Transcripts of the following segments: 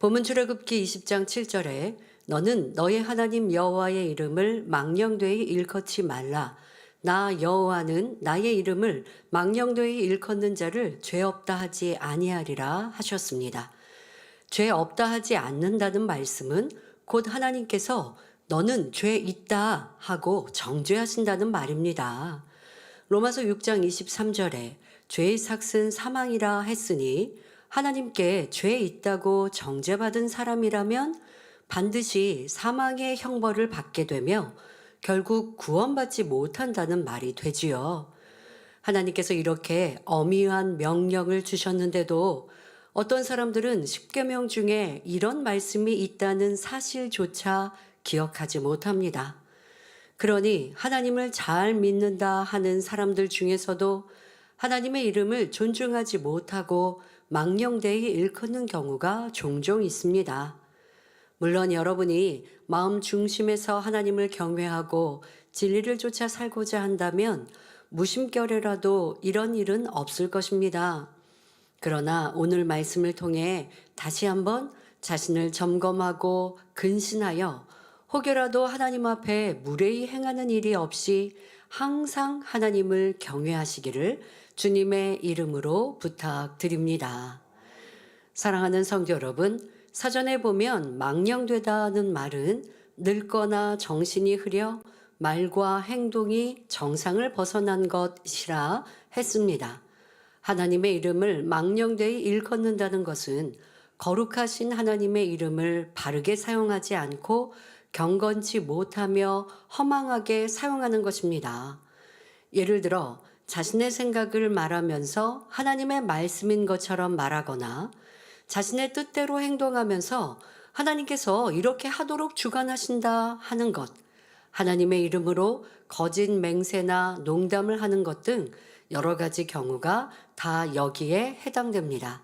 본문 출애굽기 20장 7절에 너는 너의 하나님 여호와의 이름을 망령되이 일컫지 말라. 나 여호와는 나의 이름을 망령되이 일컫는 자를 죄 없다 하지 아니하리라 하셨습니다. 죄 없다 하지 않는다는 말씀은 곧 하나님께서 너는 죄 있다 하고 정죄하신다는 말입니다. 로마서 6장 23절에 죄의 삭은 사망이라 했으니 하나님께 죄 있다고 정죄받은 사람이라면 반드시 사망의 형벌을 받게 되며 결국 구원받지 못한다는 말이 되지요. 하나님께서 이렇게 엄위한 명령을 주셨는데도 어떤 사람들은 십계명 중에 이런 말씀이 있다는 사실조차 기억하지 못합니다. 그러니 하나님을 잘 믿는다 하는 사람들 중에서도 하나님의 이름을 존중하지 못하고 망령되이 일컫는 경우가 종종 있습니다. 물론 여러분이 마음 중심에서 하나님을 경외하고 진리를 쫓아 살고자 한다면 무심결에라도 이런 일은 없을 것입니다. 그러나 오늘 말씀을 통해 다시 한번 자신을 점검하고 근신하여 혹여라도 하나님 앞에 무례히 행하는 일이 없이 항상 하나님을 경외하시기를 주님의 이름으로 부탁드립니다. 사랑하는 성도 여러분, 사전에 보면 망령되다는 말은 늙거나 정신이 흐려 말과 행동이 정상을 벗어난 것이라 했습니다. 하나님의 이름을 망령되이 일컫는다는 것은 거룩하신 하나님의 이름을 바르게 사용하지 않고 경건치 못하며 허망하게 사용하는 것입니다. 예를 들어 자신의 생각을 말하면서 하나님의 말씀인 것처럼 말하거나 자신의 뜻대로 행동하면서 하나님께서 이렇게 하도록 주관하신다 하는 것, 하나님의 이름으로 거짓 맹세나 농담을 하는 것 등 여러 가지 경우가 다 여기에 해당됩니다.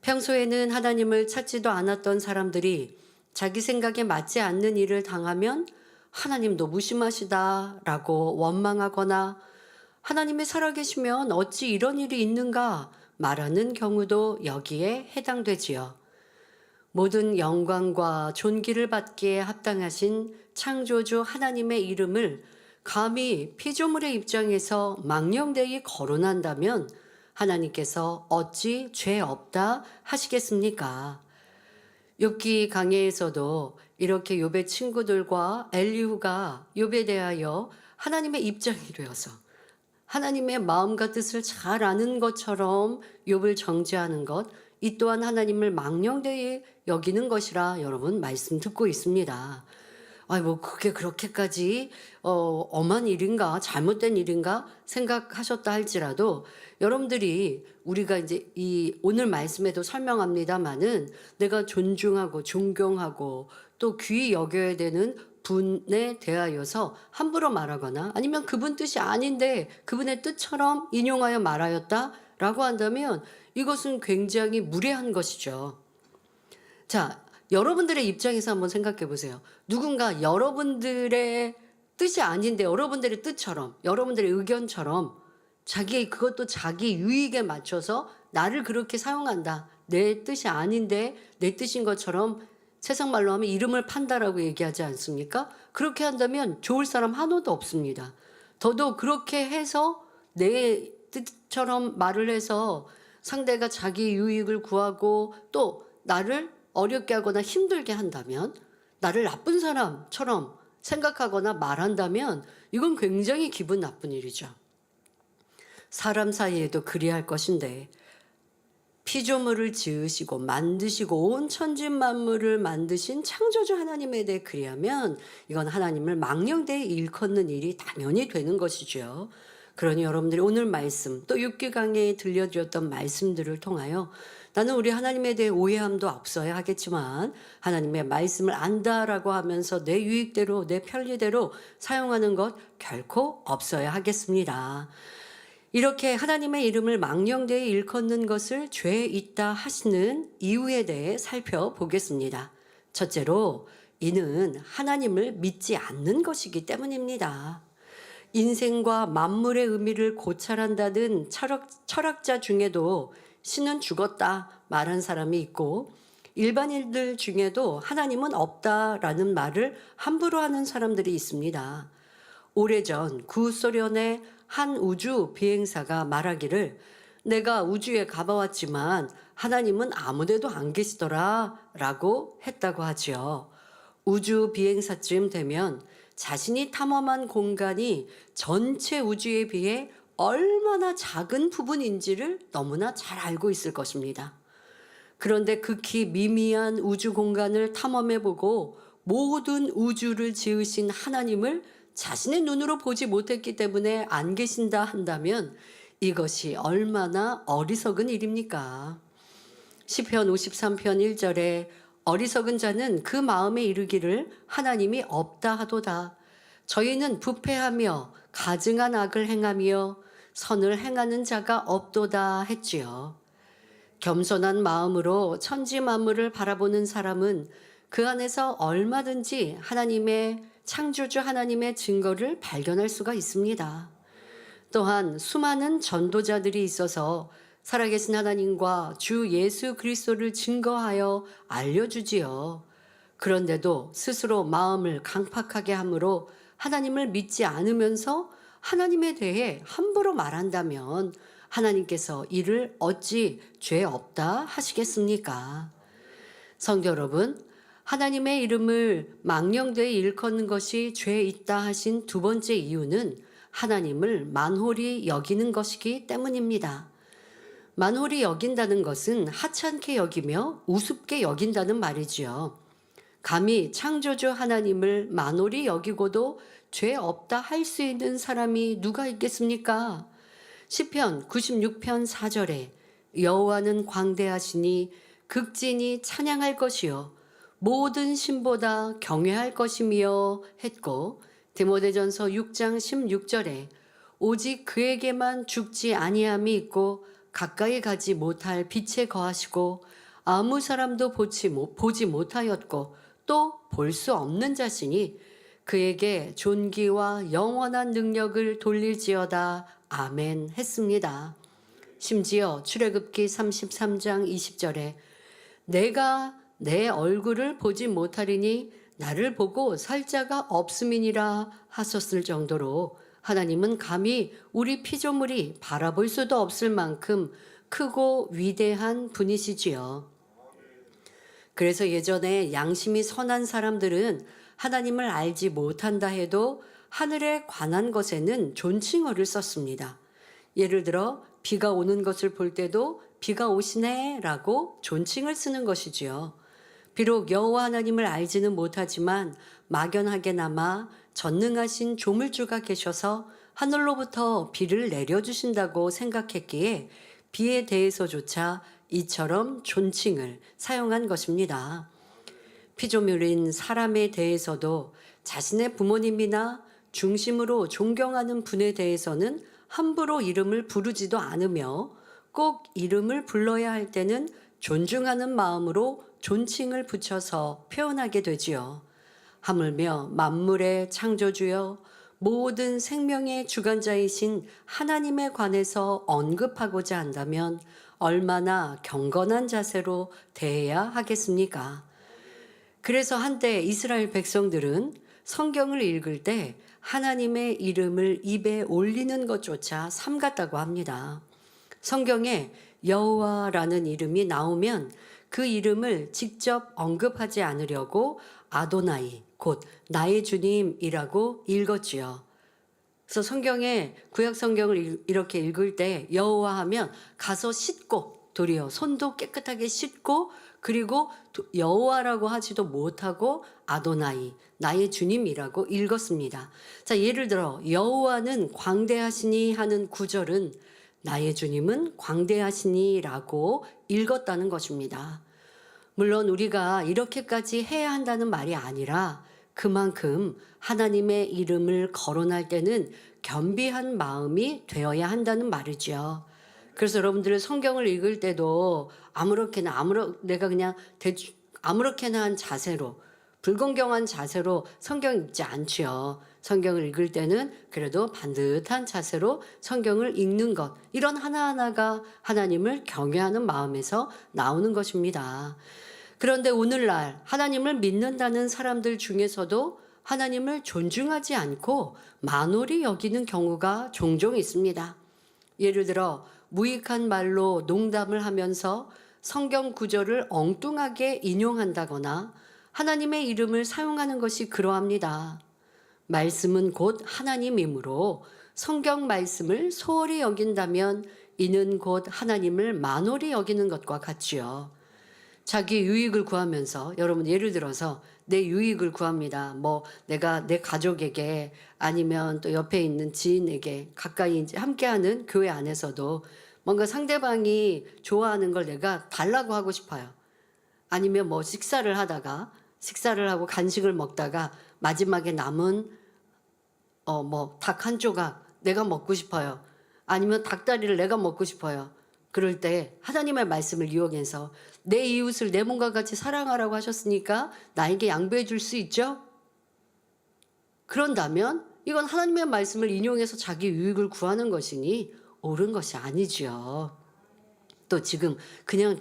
평소에는 하나님을 찾지도 않았던 사람들이 자기 생각에 맞지 않는 일을 당하면 하나님도 무심하시다라고 원망하거나 하나님이 살아계시면 어찌 이런 일이 있는가 말하는 경우도 여기에 해당되지요. 모든 영광과 존귀를 받기에 합당하신 창조주 하나님의 이름을 감히 피조물의 입장에서 망령되이 거론한다면 하나님께서 어찌 죄 없다 하시겠습니까? 욥기 강해에서도 이렇게 욥의 친구들과 엘리후가 욥에 대하여 하나님의 입장이 되어서 하나님의 마음과 뜻을 잘 아는 것처럼 욥을 정죄하는 것, 이 또한 하나님을 망령되이 여기는 것이라 여러분 말씀 듣고 있습니다. 그게 그렇게까지 엄한 일인가 잘못된 일인가 생각하셨다 할지라도 여러분들이 우리가 이제 이 오늘 말씀에도 설명합니다마는 내가 존중하고 존경하고 또 귀히 여겨야 되는 분에 대하여서 함부로 말하거나 아니면 그분 뜻이 아닌데 그분의 뜻처럼 인용하여 말하였다라고 한다면 이것은 굉장히 무례한 것이죠. 자, 여러분들의 입장에서 한번 생각해 보세요. 누군가 여러분들의 뜻이 아닌데 여러분들의 뜻처럼, 여러분들의 의견처럼 그것도 자기 유익에 맞춰서 나를 그렇게 사용한다. 내 뜻이 아닌데 내 뜻인 것처럼 세상 말로 하면 이름을 판다라고 얘기하지 않습니까? 그렇게 한다면 좋을 사람 하나도 없습니다. 더더욱 그렇게 해서 내 뜻처럼 말을 해서 상대가 자기 유익을 구하고 또 나를 어렵게 하거나 힘들게 한다면, 나를 나쁜 사람처럼 생각하거나 말한다면 이건 굉장히 기분 나쁜 일이죠. 사람 사이에도 그리할 것인데 피조물을 지으시고 만드시고 온 천지 만물을 만드신 창조주 하나님에 대해 그리하면 이건 하나님을 망령되이 일컫는 일이 당연히 되는 것이죠. 그러니 여러분들이 오늘 말씀 또 욥기 강해에 들려드렸던 말씀들을 통하여 나는 우리 하나님에 대해 오해함도 없어야 하겠지만 하나님의 말씀을 안다라고 하면서 내 유익대로 내 편리대로 사용하는 것 결코 없어야 하겠습니다. 이렇게 하나님의 이름을 망령되이 일컫는 것을 죄 있다 하시는 이유에 대해 살펴보겠습니다. 첫째로 이는 하나님을 믿지 않는 것이기 때문입니다. 인생과 만물의 의미를 고찰한다는 철학자 중에도 신은 죽었다 말한 사람이 있고 일반인들 중에도 하나님은 없다라는 말을 함부로 하는 사람들이 있습니다. 오래전 구소련의 한 우주 비행사가 말하기를 내가 우주에 가봐왔지만 하나님은 아무데도 안 계시더라 라고 했다고 하지요. 우주 비행사쯤 되면 자신이 탐험한 공간이 전체 우주에 비해 얼마나 작은 부분인지를 너무나 잘 알고 있을 것입니다. 그런데 극히 미미한 우주 공간을 탐험해보고 모든 우주를 지으신 하나님을 자신의 눈으로 보지 못했기 때문에 안 계신다 한다면 이것이 얼마나 어리석은 일입니까? 시편 53편 1절에 어리석은 자는 그 마음에 이르기를 하나님이 없다 하도다. 저희는 부패하며 가증한 악을 행하며 선을 행하는 자가 없도다 했지요. 겸손한 마음으로 천지 만물을 바라보는 사람은 그 안에서 얼마든지 하나님의 창조주 하나님의 증거를 발견할 수가 있습니다. 또한 수많은 전도자들이 있어서 살아계신 하나님과 주 예수 그리스도를 증거하여 알려주지요. 그런데도 스스로 마음을 강팍하게 함으로 하나님을 믿지 않으면서 하나님에 대해 함부로 말한다면 하나님께서 이를 어찌 죄 없다 하시겠습니까? 성도 여러분, 하나님의 이름을 망령되이 일컫는 것이 죄 있다 하신 두 번째 이유는 하나님을 만홀히 여기는 것이기 때문입니다. 만홀히 여긴다는 것은 하찮게 여기며 우습게 여긴다는 말이지요. 감히 창조주 하나님을 만홀히 여기고도 죄 없다 할 수 있는 사람이 누가 있겠습니까? 시편 96편 4절에 여호와는 광대하시니 극진히 찬양할 것이요 모든 신보다 경외할 것이며 했고, 디모데전서 6장 16절에 오직 그에게만 죽지 아니함이 있고 가까이 가지 못할 빛에 거하시고 아무 사람도 보지 못하였고 또 볼 수 없는 자시니 그에게 존귀와 영원한 능력을 돌릴지어다. 아멘 했습니다. 심지어 출애굽기 33장 20절에 내가 내 얼굴을 보지 못하리니 나를 보고 살 자가 없음이니라 하셨을 정도로 하나님은 감히 우리 피조물이 바라볼 수도 없을 만큼 크고 위대한 분이시지요. 그래서 예전에 양심이 선한 사람들은 하나님을 알지 못한다 해도 하늘에 관한 것에는 존칭어를 썼습니다. 예를 들어 비가 오는 것을 볼 때도 비가 오시네 라고 존칭을 쓰는 것이지요. 비록 여호와 하나님을 알지는 못하지만 막연하게나마 전능하신 조물주가 계셔서 하늘로부터 비를 내려주신다고 생각했기에 비에 대해서조차 이처럼 존칭을 사용한 것입니다. 피조물인 사람에 대해서도 자신의 부모님이나 중심으로 존경하는 분에 대해서는 함부로 이름을 부르지도 않으며 꼭 이름을 불러야 할 때는 존중하는 마음으로 존칭을 붙여서 표현하게 되지요. 하물며 만물의 창조주여 모든 생명의 주관자이신 하나님에 관해서 언급하고자 한다면 얼마나 경건한 자세로 대해야 하겠습니까? 그래서 한때 이스라엘 백성들은 성경을 읽을 때 하나님의 이름을 입에 올리는 것조차 삼갔다고 합니다. 성경에 여호와라는 이름이 나오면 그 이름을 직접 언급하지 않으려고 아도나이, 곧 나의 주님이라고 읽었지요. 그래서 성경에 구약 성경을 이렇게 읽을 때 여호와 하면 가서 씻고 도리어 손도 깨끗하게 씻고 그리고 여호와라고 하지도 못하고 아도나이 나의 주님이라고 읽었습니다. 자, 예를 들어 여호와는 광대하시니 하는 구절은 나의 주님은 광대하시니라고 읽었다는 것입니다. 물론 우리가 이렇게까지 해야 한다는 말이 아니라 그만큼 하나님의 이름을 거론할 때는 겸비한 마음이 되어야 한다는 말이죠. 그래서 여러분들 성경을 읽을 때도 내가 그냥 아무렇게나 한 자세로 불공경한 자세로 성경 읽지 않지요. 성경을 읽을 때는 그래도 반듯한 자세로 성경을 읽는 것, 이런 하나하나가 하나님을 경외하는 마음에서 나오는 것입니다. 그런데 오늘날 하나님을 믿는다는 사람들 중에서도 하나님을 존중하지 않고 만홀히 여기는 경우가 종종 있습니다. 예를 들어 무익한 말로 농담을 하면서 성경 구절을 엉뚱하게 인용한다거나 하나님의 이름을 사용하는 것이 그러합니다. 말씀은 곧 하나님이므로 성경 말씀을 소홀히 여긴다면 이는 곧 하나님을 만홀히 여기는 것과 같지요. 자기 유익을 구하면서 여러분 예를 들어서 내 유익을 구합니다. 뭐 내가 내 가족에게 아니면 또 옆에 있는 지인에게 가까이 이제 함께하는 교회 안에서도 뭔가 상대방이 좋아하는 걸 내가 달라고 하고 싶어요. 아니면 뭐 식사를 하고 간식을 먹다가 마지막에 남은 뭐 닭 한 조각 내가 먹고 싶어요. 아니면 닭다리를 내가 먹고 싶어요. 그럴 때 하나님의 말씀을 이용해서 내 이웃을 내 몸과 같이 사랑하라고 하셨으니까 나에게 양보해 줄 수 있죠? 그런다면 이건 하나님의 말씀을 인용해서 자기 유익을 구하는 것이니 옳은 것이 아니지요. 또 지금 그냥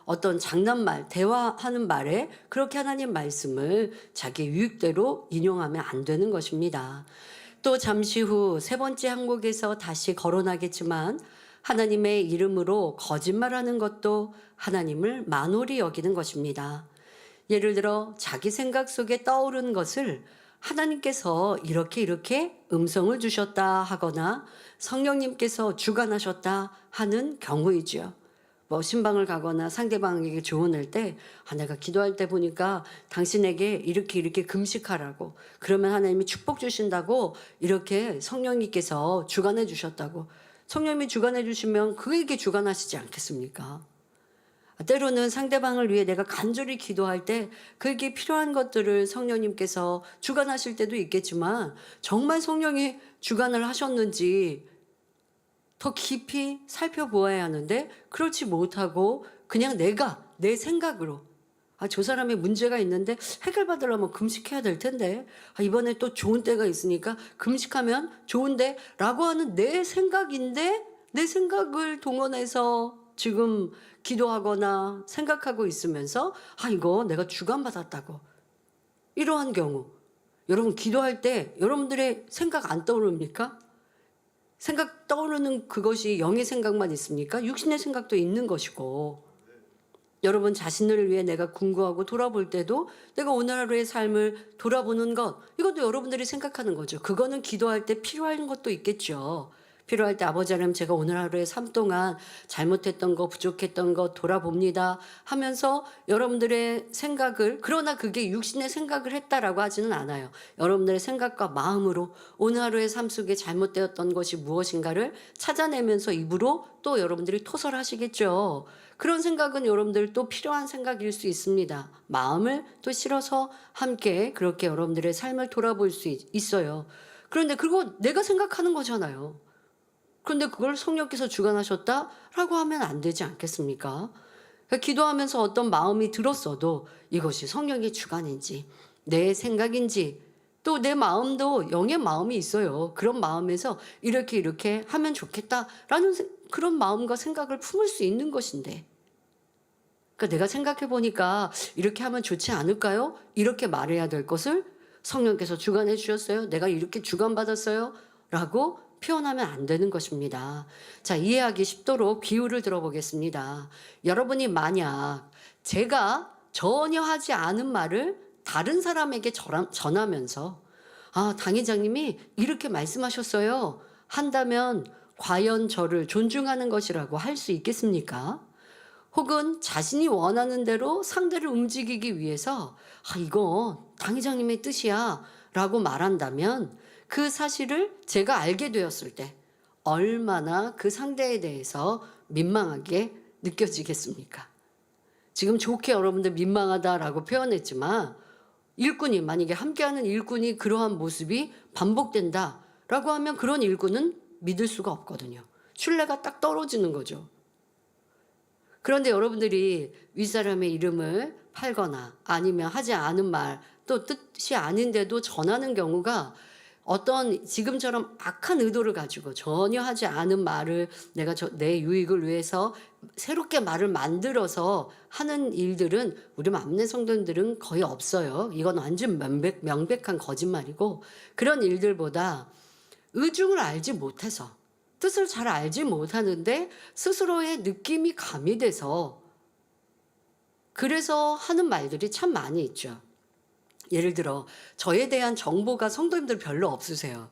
어떤 장난말, 대화하는 말에 그렇게 하나님 말씀을 자기 유익대로 인용하면 안 되는 것입니다. 또 잠시 후 세 번째 항목에서 다시 거론하겠지만 하나님의 이름으로 거짓말하는 것도 하나님을 만홀히 여기는 것입니다. 예를 들어 자기 생각 속에 떠오른 것을 하나님께서 이렇게 음성을 주셨다 하거나 성령님께서 주관하셨다 하는 경우이죠. 뭐 신방을 가거나 상대방에게 조언할 때 내가 기도할 때 보니까 당신에게 이렇게 금식하라고 그러면 하나님이 축복 주신다고 이렇게 성령님께서 주관해 주셨다고 성령님이 주관해 주시면 그에게 주관하시지 않겠습니까? 때로는 상대방을 위해 내가 간절히 기도할 때 그에게 필요한 것들을 성령님께서 주관하실 때도 있겠지만 정말 성령이 주관을 하셨는지 더 깊이 살펴보아야 하는데 그렇지 못하고 그냥 내가 내 생각으로 저 사람의 문제가 있는데 해결받으려면 금식해야 될 텐데 이번에 또 좋은 때가 있으니까 금식하면 좋은데 라고 하는 내 생각인데 내 생각을 동원해서 지금 기도하거나 생각하고 있으면서 이거 내가 주관받았다고 이러한 경우 여러분 기도할 때 여러분들의 생각 안 떠오릅니까? 생각 떠오르는 그것이 영의 생각만 있습니까? 육신의 생각도 있는 것이고 여러분 자신을 위해 내가 궁구하고 돌아볼 때도 내가 오늘 하루의 삶을 돌아보는 것 이것도 여러분들이 생각하는 거죠. 그거는 기도할 때 필요한 것도 있겠죠. 필요할 때 아버지 하나님 제가 오늘 하루의 삶 동안 잘못했던 거 부족했던 거 돌아봅니다 하면서 여러분들의 생각을 그러나 그게 육신의 생각을 했다라고 하지는 않아요. 여러분들의 생각과 마음으로 오늘 하루의 삶 속에 잘못되었던 것이 무엇인가를 찾아내면서 입으로 또 여러분들이 토설하시겠죠. 그런 생각은 여러분들 또 필요한 생각일 수 있습니다. 마음을 또 실어서 함께 그렇게 여러분들의 삶을 돌아볼 수 있어요. 그런데 그거 내가 생각하는 거잖아요. 그런데 그걸 성령께서 주관하셨다라고 하면 안 되지 않겠습니까? 그러니까 기도하면서 어떤 마음이 들었어도 이것이 성령의 주관인지 내 생각인지 또 내 마음도 영의 마음이 있어요. 그런 마음에서 이렇게 하면 좋겠다라는 그런 마음과 생각을 품을 수 있는 것인데 그러니까 내가 생각해 보니까 이렇게 하면 좋지 않을까요? 이렇게 말해야 될 것을 성령께서 주관해 주셨어요. 내가 이렇게 주관받았어요. 라고 표현하면 안 되는 것입니다. 자, 이해하기 쉽도록 비유를 들어보겠습니다. 여러분이 만약 제가 전혀 하지 않은 말을 다른 사람에게 전하면서 당 회장님이 이렇게 말씀하셨어요 한다면 과연 저를 존중하는 것이라고 할 수 있겠습니까? 혹은 자신이 원하는 대로 상대를 움직이기 위해서 이거 당 회장님의 뜻이야 라고 말한다면 그 사실을 제가 알게 되었을 때 얼마나 그 상대에 대해서 민망하게 느껴지겠습니까? 지금 좋게 여러분들 민망하다라고 표현했지만 일꾼이 만약에 함께하는 일꾼이 그러한 모습이 반복된다라고 하면 그런 일꾼은 믿을 수가 없거든요. 신뢰가 딱 떨어지는 거죠. 그런데 여러분들이 윗사람의 이름을 팔거나 아니면 하지 않은 말 또 뜻이 아닌데도 전하는 경우가 어떤 지금처럼 악한 의도를 가지고 전혀 하지 않은 말을 내가 내 유익을 위해서 새롭게 말을 만들어서 하는 일들은 우리 맘내 성도님들은 거의 없어요. 이건 완전 명백한 거짓말이고, 그런 일들보다 의중을 알지 못해서, 뜻을 잘 알지 못하는데 스스로의 느낌이 가미돼서 그래서 하는 말들이 참 많이 있죠. 예를 들어 저에 대한 정보가 성도님들 별로 없으세요.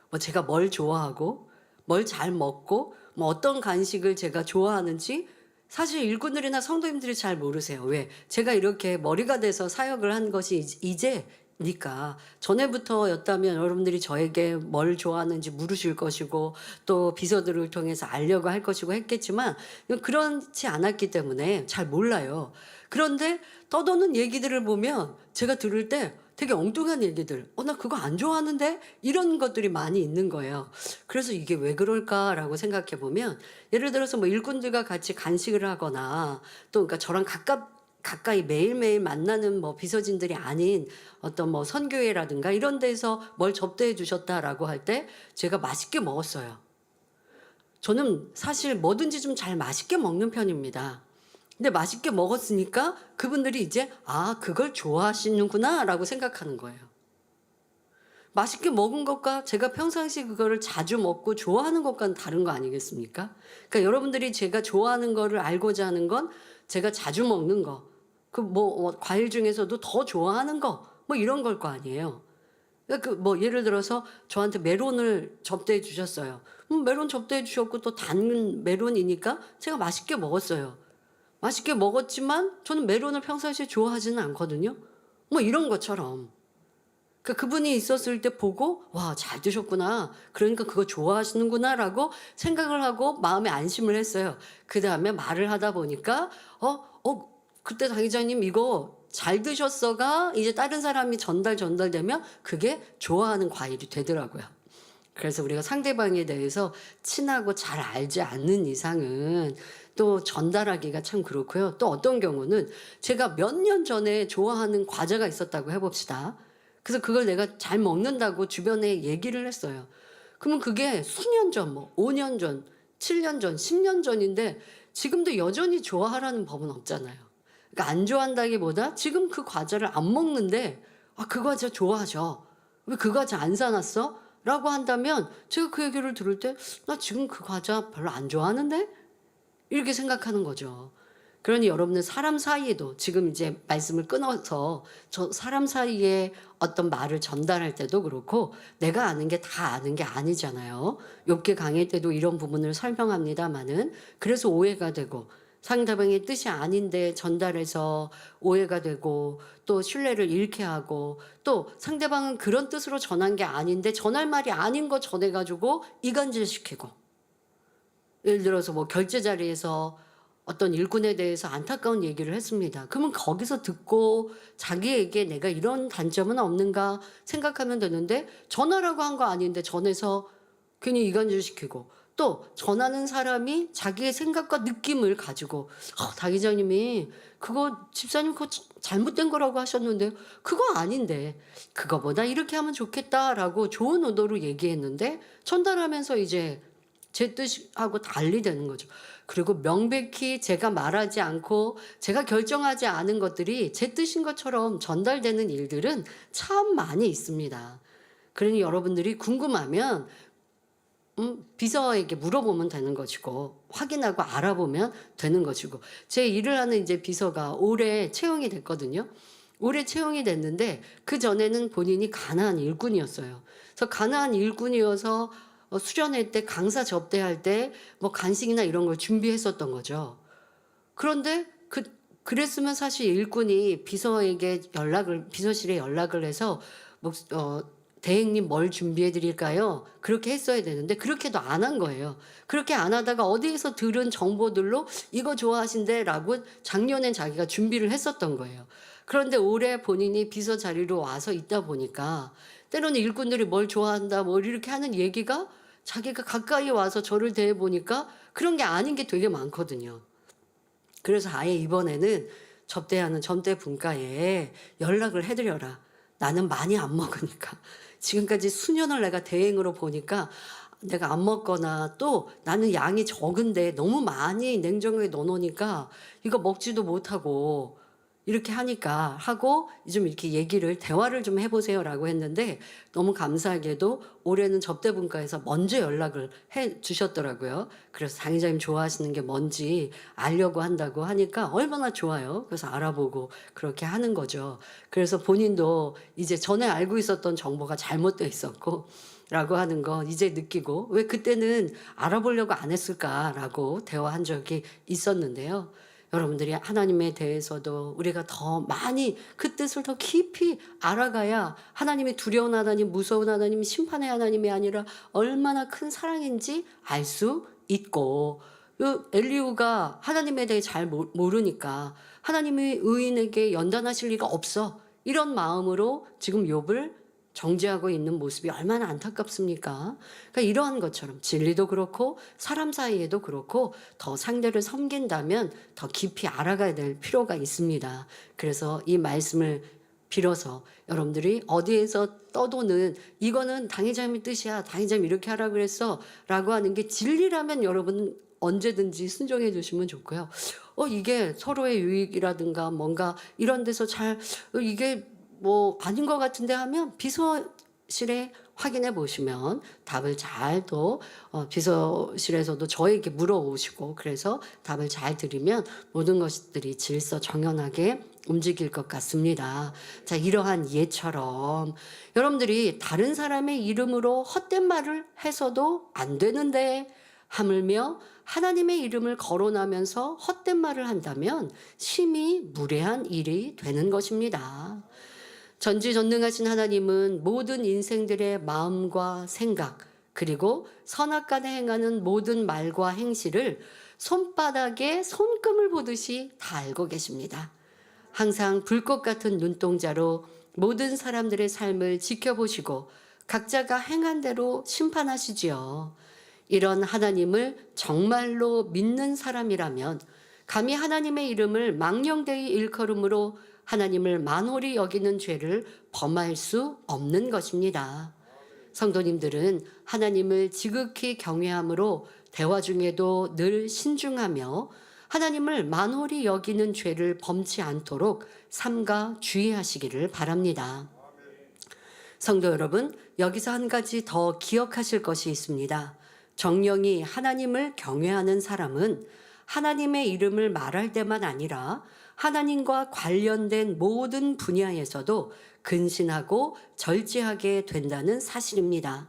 뭐 제가 뭘 좋아하고 뭘 잘 먹고 뭐 어떤 간식을 제가 좋아하는지 사실 일꾼들이나 성도님들이 잘 모르세요. 왜? 제가 이렇게 머리가 돼서 사역을 한 것이 이제니까. 전에부터였다면 여러분들이 저에게 뭘 좋아하는지 물으실 것이고 또 비서들을 통해서 알려고 할 것이고 했겠지만 그렇지 않았기 때문에 잘 몰라요. 그런데 떠도는 얘기들을 보면 제가 들을 때 되게 엉뚱한 얘기들, 나 그거 안 좋아하는데? 이런 것들이 많이 있는 거예요. 그래서 이게 왜 그럴까라고 생각해 보면, 예를 들어서 뭐 일꾼들과 같이 간식을 하거나 또 그러니까 저랑 가까이 매일매일 만나는 뭐 비서진들이 아닌 어떤 뭐 선교회라든가 이런 데서 뭘 접대해 주셨다라고 할 때 제가 맛있게 먹었어요. 저는 사실 뭐든지 좀 잘 맛있게 먹는 편입니다. 근데 맛있게 먹었으니까 그분들이 이제 '아 그걸 좋아하시는구나.'라고 생각하는 거예요. 맛있게 먹은 것과 제가 평상시 그거를 자주 먹고 좋아하는 것과는 다른 거 아니겠습니까? 그러니까 여러분들이 제가 좋아하는 거를 알고자 하는 건 제가 자주 먹는 거, 그 뭐 과일 중에서도 더 좋아하는 거, 뭐 이런 걸 거 아니에요. 그러니까 뭐 예를 들어서 저한테 메론을 접대해 주셨어요. 메론 접대해 주셨고 또 단 메론이니까 제가 맛있게 먹었어요. 맛있게 먹었지만 저는 메론을 평상시에 좋아하지는 않거든요. 뭐 이런 것처럼. 그분이 있었을 때 보고 '와 잘 드셨구나. 그러니까 그거 좋아하시는구나.'라고 생각을 하고 마음에 안심을 했어요. 그다음에 말을 하다 보니까 그때 당회장님 이거 잘 드셨어가 이제 다른 사람이 전달되면 그게 좋아하는 과일이 되더라고요. 그래서 우리가 상대방에 대해서 친하고 잘 알지 않는 이상은 또 전달하기가 참 그렇고요. 또 어떤 경우는 제가 몇 년 전에 좋아하는 과자가 있었다고 해 봅시다. 그래서 그걸 내가 잘 먹는다고 주변에 얘기를 했어요. 그러면 그게 수년 전, 뭐 5년 전, 7년 전, 10년 전인데 지금도 여전히 좋아하라는 법은 없잖아요. 그러니까 안 좋아한다기보다 지금 그 과자를 안 먹는데 '아 그 과자 좋아하셔. 왜 그 과자 안 사 놨어?' 라고 한다면 제가 그 얘기를 들을 때 '나 지금 그 과자 별로 안 좋아하는데?' 이렇게 생각하는 거죠. 그러니 여러분은 사람 사이에도 지금 이제 말씀을 끊어서 저 사람 사이에 어떤 말을 전달할 때도 그렇고 내가 아는 게 다 아는 게 아니잖아요. 욥기 강의 때도 이런 부분을 설명합니다마는 그래서 오해가 되고 상대방의 뜻이 아닌데 전달해서 오해가 되고 또 신뢰를 잃게 하고 또 상대방은 그런 뜻으로 전한 게 아닌데 전할 말이 아닌 거 전해 가지고 이간질시키고 예를 들어서 뭐 결제 자리에서 어떤 일꾼에 대해서 안타까운 얘기를 했습니다. 그러면 거기서 듣고 자기에게 '내가 이런 단점은 없는가?' 생각하면 되는데 전하라고 한 거 아닌데 전해서 괜히 이간질시키고 또 전하는 사람이 자기의 생각과 느낌을 가지고 당 회장님이 그거 집사님 그거 잘못된 거라고 하셨는데요. 그거 아닌데 그거보다 이렇게 하면 좋겠다라고 좋은 의도로 얘기했는데 전달하면서 이제 제 뜻하고 달리 되는 거죠. 그리고 명백히 제가 말하지 않고 제가 결정하지 않은 것들이 제 뜻인 것처럼 전달되는 일들은 참 많이 있습니다. 그러니 여러분들이 궁금하면 비서에게 물어보면 되는 것이고 확인하고 알아보면 되는 것이고 제 일을 하는 이제 비서가 올해 채용이 됐거든요. 올해 채용이 됐는데 그전에는 본인이 가나안 일꾼이었어요. 그래서 가나안 일꾼이어서 수련회 때 강사 접대할 때 뭐 간식이나 이런 걸 준비했었던 거죠. 그런데 그랬으면 사실 일꾼이 비서실에 연락을 해서 뭐 "대행님 뭘 준비해 드릴까요?" 그렇게 했어야 되는데 그렇게도 안 한 거예요. 그렇게 안 하다가 어디에서 들은 정보들로 "이거 좋아하신대."라고 작년엔 자기가 준비를 했었던 거예요. 그런데 올해 본인이 비서 자리로 와서 있다 보니까 때로는 일꾼들이 뭘 좋아한다 뭐 이렇게 하는 얘기가 자기가 가까이 와서 저를 대해 보니까 그런 게 아닌 게 되게 많거든요. 그래서 아예 이번에는 접대하는 전대 분과에 연락을 해 드려라. 나는 많이 안 먹으니까. 지금까지 수년을 내가 대행으로 보니까 내가 안 먹거나 또 나는 양이 적은데 너무 많이 냉장고에 넣어 놓으니까 이거 먹지도 못하고 이렇게 하니까 하고 좀 이렇게 대화를 좀 해 보세요라고 했는데 너무 감사하게도 올해는 접대분과에서 먼저 연락을 해 주셨더라고요. 그래서 당회장님 좋아하시는 게 뭔지 알려고 한다고 하니까 얼마나 좋아요. 그래서 알아보고 그렇게 하는 거죠. 그래서 본인도 이제 전에 알고 있었던 정보가 잘못돼 있었고 라고 하는 거 이제 느끼고 '왜 그때는 알아보려고 안 했을까?'라고 대화한 적이 있었는데요. 여러분들이 하나님에 대해서도 우리가 더 많이 그 뜻을 더 깊이 알아가야 하나님이 두려운 하나님, 무서운 하나님, 심판의 하나님이 아니라 얼마나 큰 사랑인지 알 수 있고, 엘리후가 하나님에 대해 잘 모르니까 하나님이 의인에게 연단하실 리가 없어, 이런 마음으로 지금 욥을 정죄하고 있는 모습이 얼마나 안타깝습니까? 그러니까 이러한 것처럼 진리도 그렇고 사람 사이에도 그렇고 더 상대를 섬긴다면 더 깊이 알아가야 될 필요가 있습니다. 그래서 이 말씀을 빌어서 여러분들이 어디에서 떠도는 이거는 당회장님의 뜻이야, 당회장님 이렇게 하라 그랬어 라고 하는 게 진리라면 여러분 언제든지 순종해 주시면 좋고요. 이게 서로의 유익이라든가 뭔가 이런 데서 이게 뭐 아닌 것 같은데 하면 비서실에 확인해 보시면 답을 잘 또 비서실에서도 저에게 물어오시고 그래서 답을 잘 드리면 모든 것들이 질서 정연하게 움직일 것 같습니다. 자, 이러한 예처럼 여러분들이 다른 사람의 이름으로 헛된 말을 해서도 안 되는데 하물며 하나님의 이름을 거론하면서 헛된 말을 한다면 심히 무례한 일이 되는 것입니다. 전지전능하신 하나님은 모든 인생들의 마음과 생각 그리고 선악간에 행하는 모든 말과 행실을 손바닥에 손금을 보듯이 다 알고 계십니다. 항상 불꽃 같은 눈동자로 모든 사람들의 삶을 지켜보시고 각자가 행한 대로 심판하시지요. 이런 하나님을 정말로 믿는 사람이라면 감히 하나님의 이름을 망령되이 일컬음으로 하나님을 만홀히 여기는 죄를 범할 수 없는 것입니다. 성도님들은 하나님을 지극히 경외함으로 대화 중에도 늘 신중하며 하나님을 만홀히 여기는 죄를 범치 않도록 삼가 주의하시기를 바랍니다. 성도 여러분, 여기서 한 가지 더 기억하실 것이 있습니다. 정령이 하나님을 경외하는 사람은 하나님의 이름을 말할 때만 아니라 하나님과 관련된 모든 분야에서도 근신하고 절제하게 된다는 사실입니다.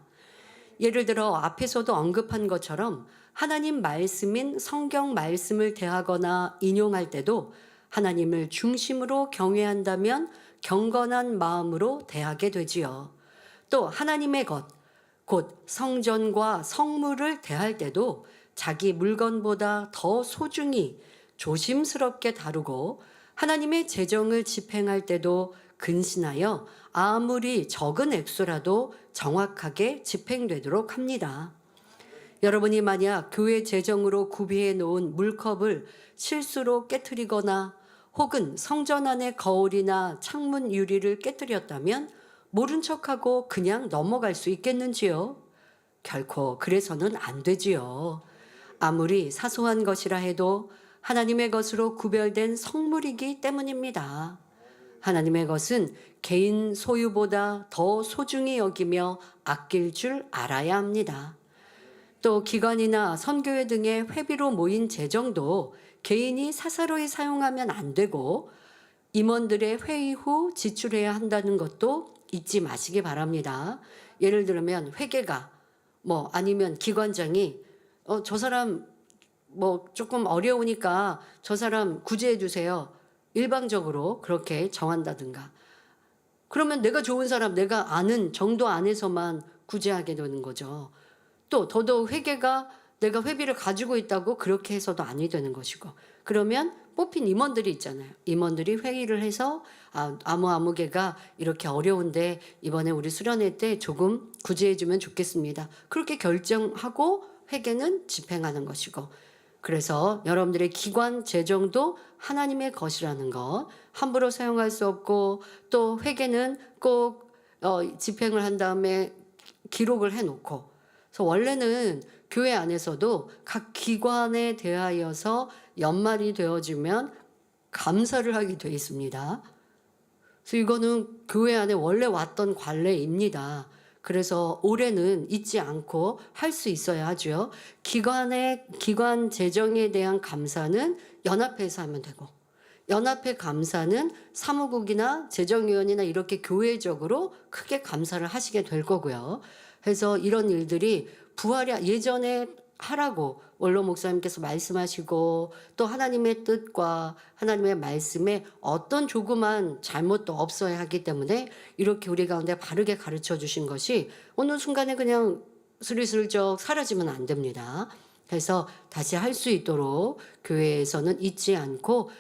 예를 들어 앞에서도 언급한 것처럼 하나님 말씀인 성경 말씀을 대하거나 인용할 때도 하나님을 중심으로 경외한다면 경건한 마음으로 대하게 되지요. 또 하나님의 것, 곧 성전과 성물을 대할 때도 자기 물건보다 더 소중히 조심스럽게 다루고 하나님의 재정을 집행할 때도 근신하여 아무리 적은 액수라도 정확하게 집행되도록 합니다. 여러분이 만약 교회 재정으로 구비해 놓은 물컵을 실수로 깨트리거나 혹은 성전 안의 거울이나 창문 유리를 깨뜨렸다면 모른 척하고 그냥 넘어갈 수 있겠는지요? 결코 그래서는 안 되지요. 아무리 사소한 것이라 해도 하나님의 것으로 구별된 성물이기 때문입니다. 하나님의 것은 개인 소유보다 더 소중히 여기며 아낄 줄 알아야 합니다. 또 기관이나 선교회 등의 회비로 모인 재정도 개인이 사사로이 사용하면 안 되고 임원들의 회의 후 지출해야 한다는 것도 잊지 마시기 바랍니다. 예를 들면 회계가 아니면 기관장이 저 사람 조금 어려우니까 저 사람 구제해 주세요. 일방적으로 그렇게 정한다든가. 그러면 내가 좋은 사람, 내가 아는 정도 안에서만 구제하게 되는 거죠. 또 더더욱 회계가 내가 회비를 가지고 있다고 그렇게 해서도 아니 되는 것이고. 그러면 뽑힌 임원들이 있잖아요. 임원들이 회의를 해서 아무개가 이렇게 어려운데 이번에 우리 수련회 때 조금 구제해 주면 좋겠습니다. 그렇게 결정하고 회계는 집행하는 것이고, 그래서 여러분들의 기관 재정도 하나님의 것이라는 것 함부로 사용할 수 없고, 또 회계는 꼭 집행을 한 다음에 기록을 해놓고, 그래서 원래는 교회 안에서도 각 기관에 대하여서 연말이 되어지면 감사를 하게 돼 있습니다. 그래서 이거는 교회 안에 원래 왔던 관례입니다. 그래서 올해는 잊지 않고 할 수 있어야 하죠. 기관 재정에 대한 감사는 연합회에서 하면 되고, 연합회 감사는 사무국이나 재정위원이나 이렇게 교회적으로 크게 감사를 하시게 될 거고요. 그래서 이런 일들이 부활이 예전에 하라고 원로 목사님께서 말씀하시고, 또 하나님의 뜻과 하나님의 말씀에 어떤 조그만 잘못도 없어야 하기 때문에 이렇게 우리 가운데 바르게 가르쳐 주신 것이 어느 순간에 그냥 스리슬쩍 사라지면 안 됩니다. 그래서 다시 할 수 있도록 교회에서는 잊지 않고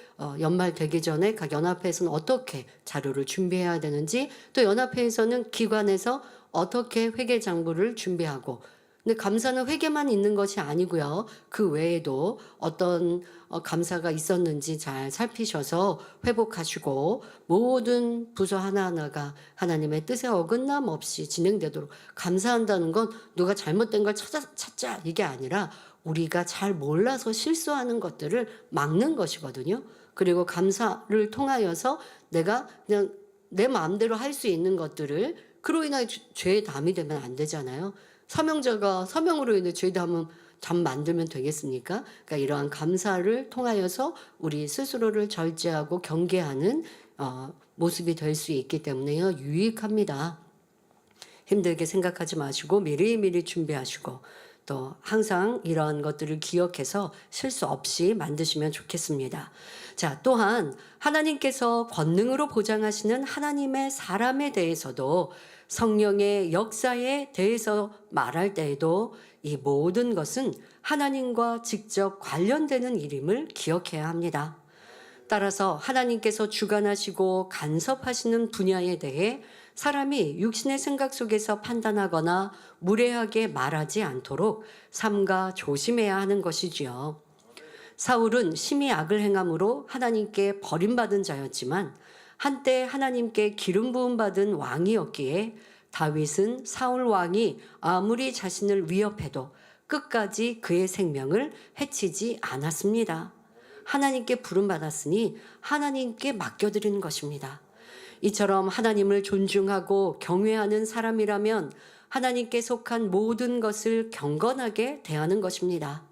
연말 되기 전에 각 연합회에서는 어떻게 자료를 준비해야 되는지, 또 연합회에서는 기관에서 어떻게 회계 장부를 준비하고, 근데 감사는 회계만 있는 것이 아니고요. 그 외에도 어떤 감사가 있었는지 잘 살피셔서 회복하시고, 모든 부서 하나하나가 하나님의 뜻에 어긋남 없이 진행되도록, 감사한다는 건 누가 잘못된 걸 찾자 이게 아니라 우리가 잘 몰라서 실수하는 것들을 막는 것이거든요. 그리고 감사를 통하여서 내가 그냥 내 마음대로 할 수 있는 것들을, 그로 인하여 죄에 담이 되면 안 되잖아요. 사명자가 사명으로 인해 죄 담음 잠 만들면 되겠습니까? 그러니까 이러한 감사를 통하여서 우리 스스로를 절제하고 경계하는 모습이 될 수 있기 때문에요. 유익합니다. 힘들게 생각하지 마시고 미리미리 준비하시고, 또 항상 이런 것들을 기억해서 실수 없이 만드시면 좋겠습니다. 자, 또한 하나님께서 권능으로 보장하시는 하나님의 사람에 대해서도, 성령의 역사에 대해서 말할 때에도 이 모든 것은 하나님과 직접 관련되는 일임을 기억해야 합니다. 따라서 하나님께서 주관하시고 간섭하시는 분야에 대해 사람이 육신의 생각 속에서 판단하거나 무례하게 말하지 않도록 삼가 조심해야 하는 것이지요. 사울은 심히 악을 행함으로 하나님께 버림받은 자였지만 한때 하나님께 기름 부음 받은 왕이었기에, 다윗은 사울 왕이 아무리 자신을 위협해도 끝까지 그의 생명을 해치지 않았습니다. 하나님께 부름 받았으니 하나님께 맡겨드리는 것입니다. 이처럼 하나님을 존중하고 경외하는 사람이라면 하나님께 속한 모든 것을 경건하게 대하는 것입니다.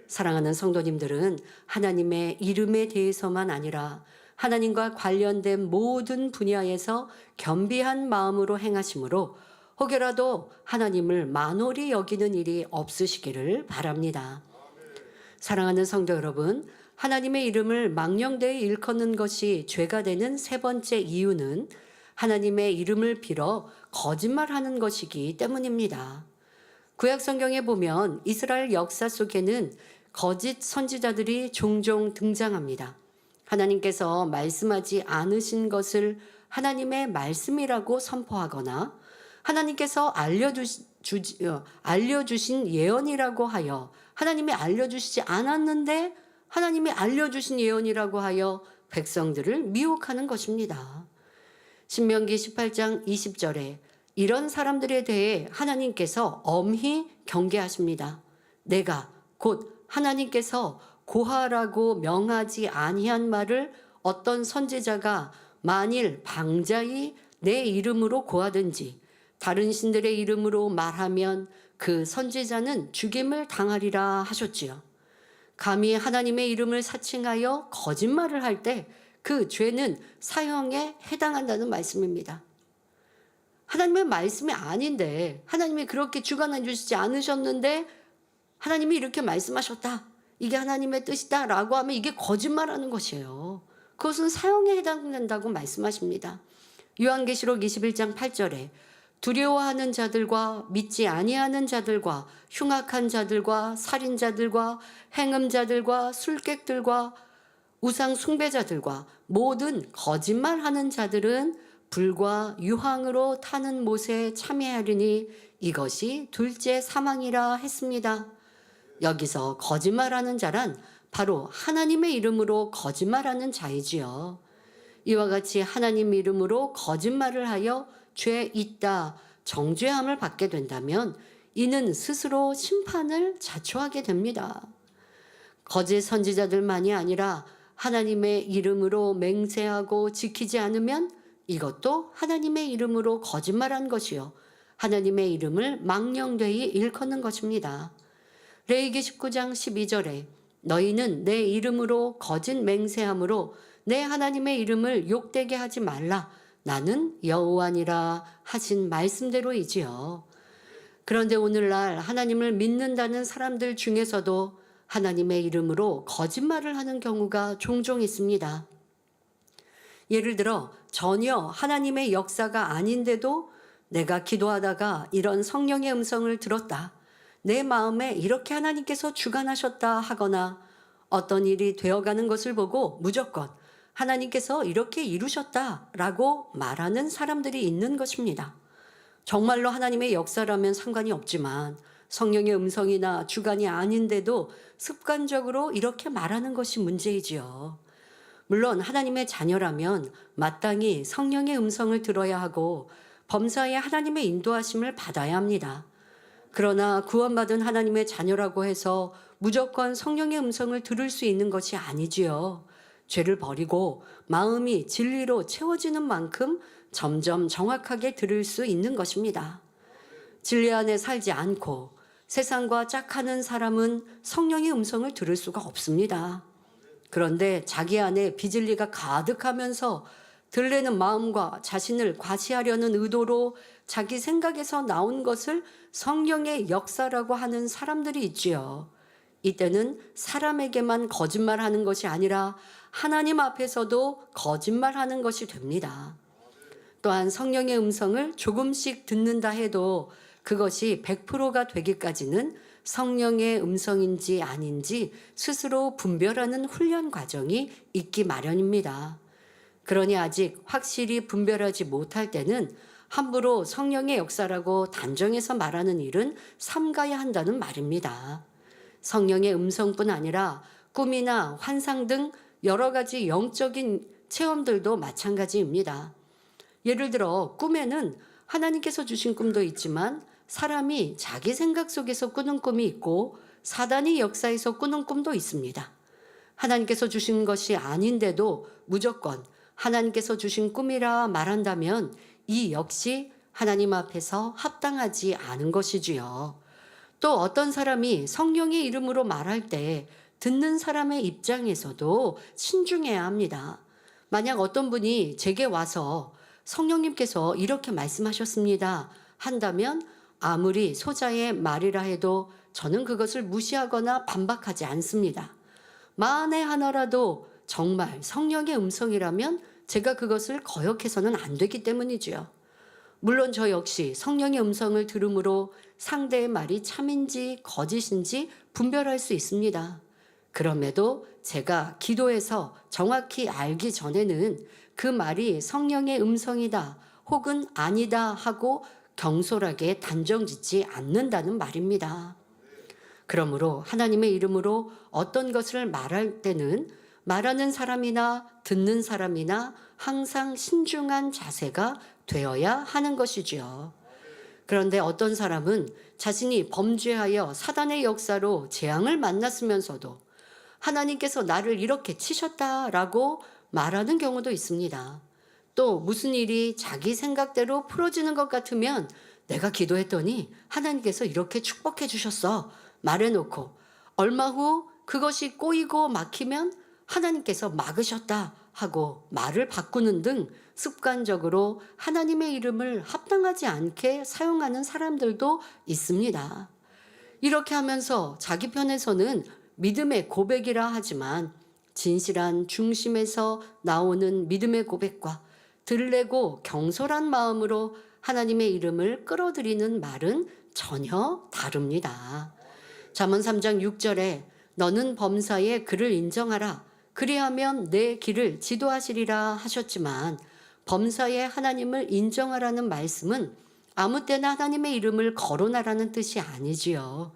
사랑하는 성도님들은 하나님의 이름에 대해서만 아니라 하나님과 관련된 모든 분야에서 겸비한 마음으로 행하심으로 혹여라도 하나님을 만홀히 여기는 일이 없으시기를 바랍니다. 사랑하는 성도 여러분, 하나님의 이름을 망령되이 일컫는 것이 죄가 되는 세 번째 이유는 하나님의 이름을 빌어 거짓말하는 것이기 때문입니다. 구약 성경에 보면 이스라엘 역사 속에는 거짓 선지자들이 종종 등장합니다. 하나님께서 말씀하지 않으신 것을 하나님의 말씀이라고 선포하거나 하나님께서 알려주신 예언이라고 하여 하나님이 알려주시지 않았는데 하나님이 알려주신 예언이라고 하여 백성들을 미혹하는 것입니다. 신명기 18장 20절에 이런 사람들에 대해 하나님께서 엄히 경계하십니다. 내가 곧 하나님께서 고하라고 명하지 아니한 말을 어떤 선지자가 만일 방자히 내 이름으로 고하든지 다른 신들의 이름으로 말하면 그 선지자는 죽임을 당하리라 하셨지요. 감히 하나님의 이름을 사칭하여 거짓말을 할 때 그 죄는 사형에 해당한다는 말씀입니다. 하나님의 말씀이 아닌데, 하나님이 그렇게 주관해 주시지 않으셨는데 하나님이 이렇게 말씀하셨다, 이게 하나님의 뜻이다 라고 하면 이게 거짓말하는 것이에요. 그것은 사형에 해당된다고 말씀하십니다. 요한계시록 21장 8절에 두려워하는 자들과 믿지 아니하는 자들과 흉악한 자들과 살인자들과 행음자들과 술객들과 우상 숭배자들과 모든 거짓말하는 자들은 불과 유황으로 타는 못에 참여하리니 이것이 둘째 사망이라 했습니다. 여기서 거짓말하는 자란 바로 하나님의 이름으로 거짓말하는 자이지요. 이와 같이 하나님 이름으로 거짓말을 하여 죄 있다 정죄함을 받게 된다면 이는 스스로 심판을 자초하게 됩니다. 거짓 선지자들만이 아니라 하나님의 이름으로 맹세하고 지키지 않으면 이것도 하나님의 이름으로 거짓말한 것이요 하나님의 이름을 망령되이 일컫는 것입니다. 레위기 19장 12절에 너희는 내 이름으로 거짓 맹세함으로 내 하나님의 이름을 욕되게 하지 말라 나는 여호와니라 하신 말씀대로이지요. 그런데 오늘날 하나님을 믿는다는 사람들 중에서도 하나님의 이름으로 거짓말을 하는 경우가 종종 있습니다. 예를 들어 전혀 하나님의 역사가 아닌데도 내가 기도하다가 이런 성령의 음성을 들었다. 내 마음에 이렇게 하나님께서 주관하셨다 하거나 어떤 일이 되어가는 것을 보고 무조건 하나님께서 이렇게 이루셨다라고 말하는 사람들이 있는 것입니다. 정말로 하나님의 역사라면 상관이 없지만 성령의 음성이나 주관이 아닌데도 습관적으로 이렇게 말하는 것이 문제이지요. 물론 하나님의 자녀라면 마땅히 성령의 음성을 들어야 하고 범사에 하나님의 인도하심을 받아야 합니다. 그러나 구원받은 하나님의 자녀라고 해서 무조건 성령의 음성을 들을 수 있는 것이 아니지요. 죄를 버리고 마음이 진리로 채워지는 만큼 점점 정확하게 들을 수 있는 것입니다. 진리 안에 살지 않고 세상과 짝하는 사람은 성령의 음성을 들을 수가 없습니다. 그런데 자기 안에 비진리가 가득하면서 들레는 마음과 자신을 과시하려는 의도로 자기 생각에서 나온 것을 성령의 역사라고 하는 사람들이 있지요. 이때는 사람에게만 거짓말하는 것이 아니라 하나님 앞에서도 거짓말하는 것이 됩니다. 또한 성령의 음성을 조금씩 듣는다 해도 그것이 100%가 되기까지는 성령의 음성인지 아닌지 스스로 분별하는 훈련 과정이 있기 마련입니다. 그러니 아직 확실히 분별하지 못할 때는 함부로 성령의 역사라고 단정해서 말하는 일은 삼가야 한다는 말입니다. 성령의 음성뿐 아니라 꿈이나 환상 등 여러 가지 영적인 체험들도 마찬가지입니다. 예를 들어 꿈에는 하나님께서 주신 꿈도 있지만 사람이 자기 생각 속에서 꾸는 꿈이 있고 사단이 역사에서 꾸는 꿈도 있습니다. 하나님께서 주신 것이 아닌데도 무조건 하나님께서 주신 꿈이라 말한다면 이 역시 하나님 앞에서 합당하지 않은 것이지요. 또 어떤 사람이 성령의 이름으로 말할 때 듣는 사람의 입장에서도 신중해야 합니다. 만약 어떤 분이 제게 와서 성령님께서 이렇게 말씀하셨습니다 한다면 아무리 소자의 말이라 해도 저는 그것을 무시하거나 반박하지 않습니다. 만에 하나라도 정말 성령의 음성이라면 제가 그것을 거역해서는 안 되기 때문이지요. 물론 저 역시 성령의 음성을 들음으로 상대의 말이 참인지 거짓인지 분별할 수 있습니다. 그럼에도 제가 기도해서 정확히 알기 전에는 그 말이 성령의 음성이다 혹은 아니다 하고 경솔하게 단정짓지 않는다는 말입니다. 그러므로 하나님의 이름으로 어떤 것을 말할 때는 말하는 사람이나 듣는 사람이나 항상 신중한 자세가 되어야 하는 것이지요. 그런데 어떤 사람은 자신이 범죄하여 사단의 역사로 재앙을 만났으면서도 하나님께서 나를 이렇게 치셨다라고 말하는 경우도 있습니다. 또 무슨 일이 자기 생각대로 풀어지는 것 같으면 내가 기도했더니 하나님께서 이렇게 축복해 주셨어 말해놓고 얼마 후 그것이 꼬이고 막히면 하나님께서 막으셨다 하고 말을 바꾸는 등 습관적으로 하나님의 이름을 합당하지 않게 사용하는 사람들도 있습니다. 이렇게 하면서 자기 편에서는 믿음의 고백이라 하지만 진실한 중심에서 나오는 믿음의 고백과 들레고 경솔한 마음으로 하나님의 이름을 끌어들이는 말은 전혀 다릅니다. 잠언 3장 6절에 너는 범사에 그를 인정하라 그리하면 내 길을 지도하시리라 하셨지만 범사에 하나님을 인정하라는 말씀은 아무 때나 하나님의 이름을 거론하라는 뜻이 아니지요.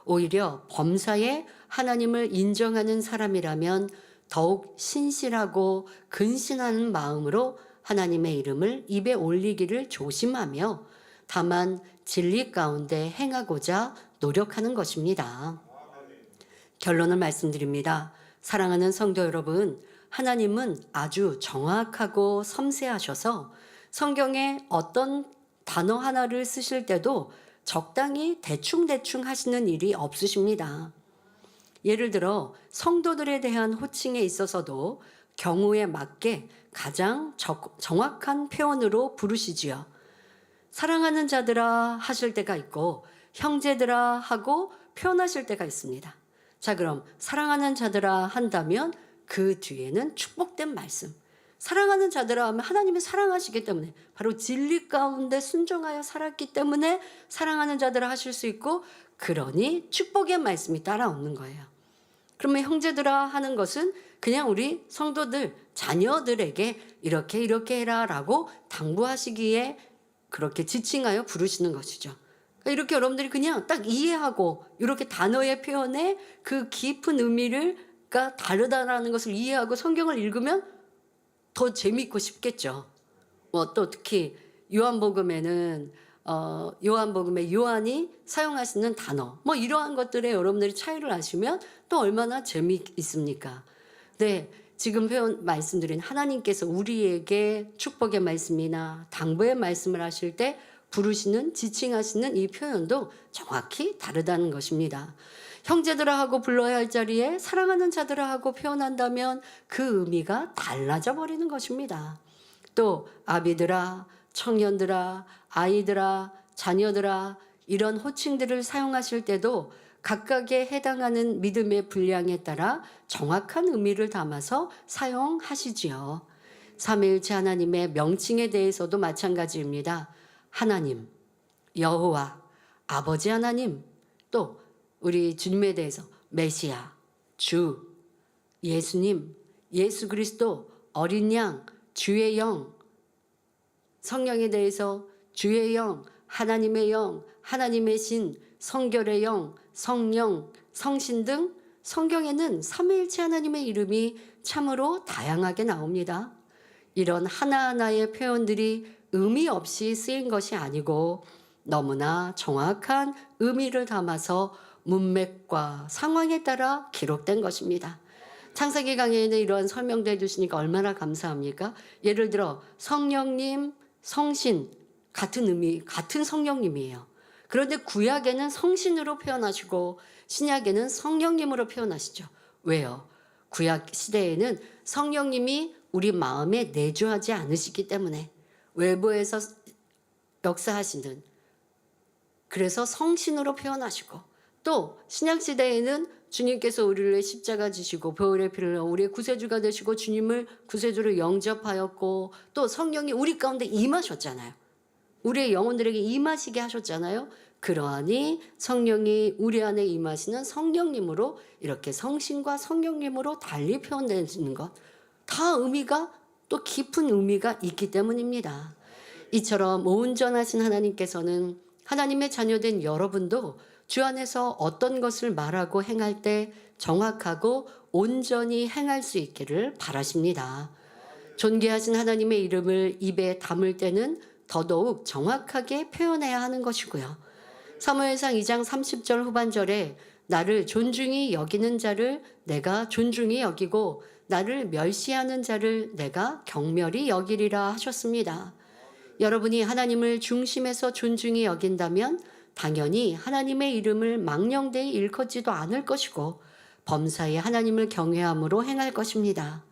오히려 범사에 하나님을 인정하는 사람이라면 더욱 신실하고 근신하는 마음으로 하나님의 이름을 입에 올리기를 조심하며 다만 진리 가운데 행하고자 노력하는 것입니다. 결론을 말씀드립니다. 사랑하는 성도 여러분, 하나님은 아주 정확하고 섬세하셔서 성경에 어떤 단어 하나를 쓰실 때도 적당히 대충대충 하시는 일이 없으십니다. 예를 들어 성도들에 대한 호칭에 있어서도 경우에 맞게 가장 정확한 표현으로 부르시지요. 사랑하는 자들아 하실 때가 있고 형제들아 하고 표현하실 때가 있습니다. 자, 그럼 사랑하는 자들아 한다면 그 뒤에는 축복된 말씀. 사랑하는 자들아 하면 하나님이 사랑하시기 때문에 바로 진리 가운데 순종하여 살았기 때문에 사랑하는 자들아 하실 수 있고, 그러니 축복의 말씀이 따라오는 거예요. 그러면 형제들아 하는 것은 그냥 우리 성도들 자녀들에게 이렇게 해라 라고 당부하시기에 그렇게 지칭하여 부르시는 것이죠. 이렇게 여러분들이 그냥 딱 이해하고 이렇게 단어의 표현에 그 깊은 의미가 다르다라는 것을 이해하고 성경을 읽으면 더 재미있고 싶겠죠. 또 특히 요한복음에는 요한복음에 요한이 사용하시는 단어 이러한 것들에 여러분들이 차이를 아시면 또 얼마나 재미있습니까? 네, 지금 말씀드린 하나님께서 우리에게 축복의 말씀이나 당부의 말씀을 하실 때 부르시는 지칭하시는 이 표현도 정확히 다르다는 것입니다. 형제들아 하고 불러야 할 자리에 사랑하는 자들아 하고 표현한다면 그 의미가 달라져 버리는 것입니다. 또 아비들아, 청년들아, 아이들아, 자녀들아 이런 호칭들을 사용하실 때도 각각에 해당하는 믿음의 분량에 따라 정확한 의미를 담아서 사용하시지요. 삼위일체 하나님의 명칭에 대해서도 마찬가지입니다. 하나님, 여호와, 아버지 하나님, 또 우리 주님에 대해서 메시아, 주, 예수님, 예수 그리스도, 어린 양, 주의 영, 성령에 대해서 주의 영, 하나님의 영, 하나님의 신, 성결의 영, 성령, 성신 등 성경에는 삼위일체 하나님의 이름이 참으로 다양하게 나옵니다. 이런 하나하나의 표현들이 의미 없이 쓰인 것이 아니고 너무나 정확한 의미를 담아서 문맥과 상황에 따라 기록된 것입니다. 창세기 강의에는 이러한 설명도 해주시니까 얼마나 감사합니까? 예를 들어 성령님, 성신 같은 의미, 같은 성령님이에요. 그런데 구약에는 성신으로 표현하시고 신약에는 성령님으로 표현하시죠. 왜요? 구약 시대에는 성령님이 우리 마음에 내주하지 않으시기 때문에 외부에서 역사하시는, 그래서 성신으로 표현하시고, 또 신약 시대에는 주님께서 우리를 십자가 지시고 보혈의 피를 흘려 우리의 구세주가 되시고 주님을 구세주로 영접하였고, 또 성령이 우리 가운데 임하셨잖아요. 우리의 영혼들에게 임하시게 하셨잖아요. 그러하니 성령이 우리 안에 임하시는 성령님으로 이렇게 성신과 성령님으로 달리 표현되는 것, 다 의미가 또 깊은 의미가 있기 때문입니다. 이처럼 온전하신 하나님께서는 하나님의 자녀된 여러분도 주 안에서 어떤 것을 말하고 행할 때 정확하고 온전히 행할 수 있기를 바라십니다. 존귀하신 하나님의 이름을 입에 담을 때는 더더욱 정확하게 표현해야 하는 것이고요. 사무엘상 2장 30절 후반절에 나를 존중히 여기는 자를 내가 존중히 여기고 나를 멸시하는 자를 내가 경멸히 여기리라 하셨습니다. 여러분이 하나님을 중심에서 존중히 여긴다면 당연히 하나님의 이름을 망령되이 일컫지도 않을 것이고 범사에 하나님을 경외함으로 행할 것입니다.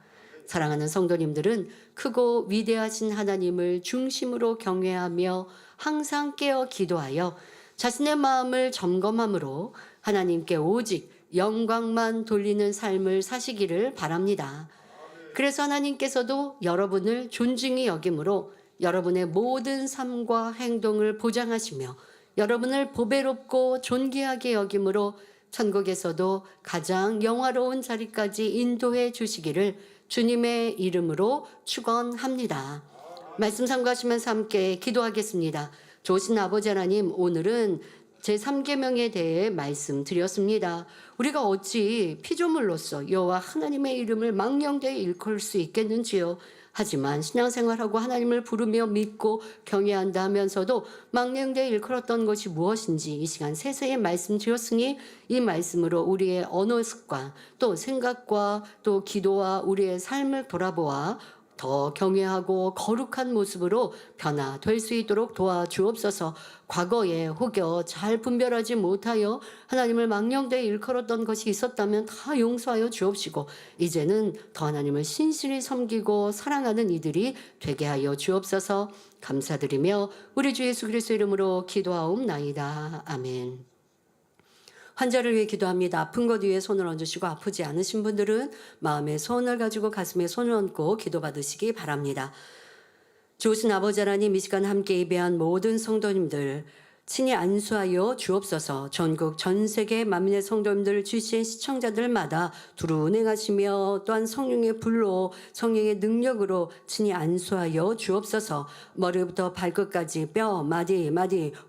사랑하는 성도님들은 크고 위대하신 하나님을 중심으로 경외하며 항상 깨어 기도하여 자신의 마음을 점검함으로 하나님께 오직 영광만 돌리는 삶을 사시기를 바랍니다. 그래서 하나님께서도 여러분을 존중히 여김으로 여러분의 모든 삶과 행동을 보장하시며 여러분을 보배롭고 존귀하게 여김으로 천국에서도 가장 영화로운 자리까지 인도해 주시기를 주님의 이름으로 축원합니다. 말씀 삼가하시면서 함께 기도하겠습니다. 좋으신 아버지 하나님, 오늘은 제3계명에 대해 말씀드렸습니다. 우리가 어찌 피조물로서 여호와 하나님의 이름을 망령되이 일컬 수 있겠는지요. 하지만 신앙생활하고 하나님을 부르며 믿고 경외한다 하면서도 망령되이 일컬었던 것이 무엇인지 이 시간 세세히 말씀드렸으니 이 말씀으로 우리의 언어 습관 또 생각과 또 기도와 우리의 삶을 돌아보아 더 경외하고 거룩한 모습으로 변화될 수 있도록 도와주옵소서. 과거에 혹여 잘 분별하지 못하여 하나님을 망령되이 일컬었던 것이 있었다면 다 용서하여 주옵시고 이제는 더 하나님을 신실히 섬기고 사랑하는 이들이 되게 하여 주옵소서. 감사드리며 우리 주 예수 그리스도 이름으로 기도하옵나이다. 아멘. 환자를 위해 기도합니다. 아픈 것 위에 손을 얹으시고 아프지 않으신 분들은 마음에 손을 가지고 가슴에 손을 얹고 기도받으시기 바랍니다. 좋으신 아버지 하나님, 이 시간 함께 예배한 모든 성도님들 친히 안수하여 주옵소서. 전국 전 세계 만민의 성도님들 주신 시청자들마다 두루 운행하시며 또한 성령의 불로 성령의 능력으로 친히 안수하여 주옵소서. 머리부터 발끝까지 뼈, 마디,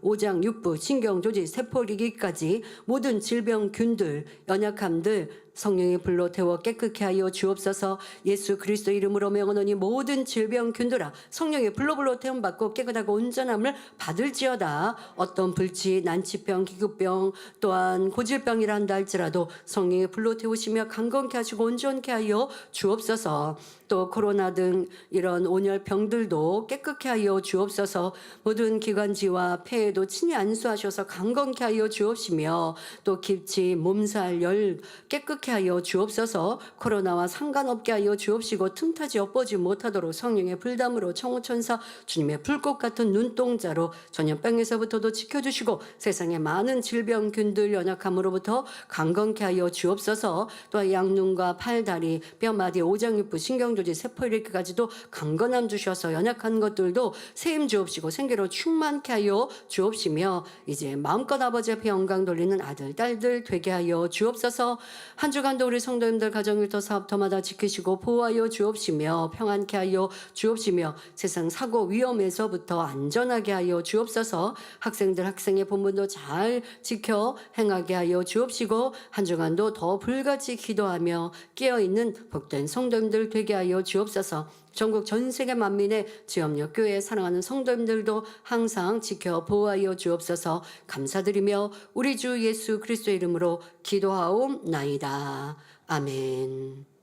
오장, 육부, 신경, 조직, 세포리기까지 모든 질병균들, 연약함들 성령의 불로 태워 깨끗게 하여 주옵소서. 예수 그리스도 이름으로 명하노니 모든 질병균들아 성령의 불로 태움받고 깨끗하고 온전함을 받을지어다. 어떤 불치, 난치병, 기급병 또한 고질병이라 한다 할지라도 성령의 불로 태우시며 강건케 하시고 온전케 하여 주옵소서. 또 코로나 등 이런 온열병들도 깨끗게 하여 주옵소서. 모든 기관지와 폐에도 친히 안수하셔서 강건케 하여 주옵시며 또 기침, 몸살, 열 깨끗게 하여 주옵소서. 코로나와 상관없게 하여 주옵시고 틈타지 엿보지 못하도록 성령의 불담으로 청호천사 주님의 불꽃 같은 눈동자로 전염병에서부터도 지켜주시고 세상의 많은 질병균들 연약함으로부터 강건케 하여 주옵소서. 또 양눈과 팔, 다리, 뼈마디, 오장육부, 신경조직, 세포일으키까지도 강건함 주셔서 연약한 것들도 세임 주옵시고 생기로 충만케 하여 주옵시며 이제 마음껏 아버지 앞에 영광 돌리는 아들, 딸들 되게 하여 주옵소서. 한 주간도 우리 성도님들 가정일터 사업터마다 지키시고 보호하여 주옵시며 평안케 하여 주옵시며 세상 사고 위험에서부터 안전하게 하여 주옵소서. 학생들 학생의 본분도 잘 지켜 행하게 하여 주옵시고 한 주간도 더 불같이 기도하며 깨어있는 복된 성도님들 되게 하여 주옵소서. 전국 전 세계 만민의 지역력 교회에 사랑하는 성도님들도 항상 지켜 보호하여 주옵소서. 감사드리며 우리 주 예수 그리스도의 이름으로 기도하옵나이다. 아멘.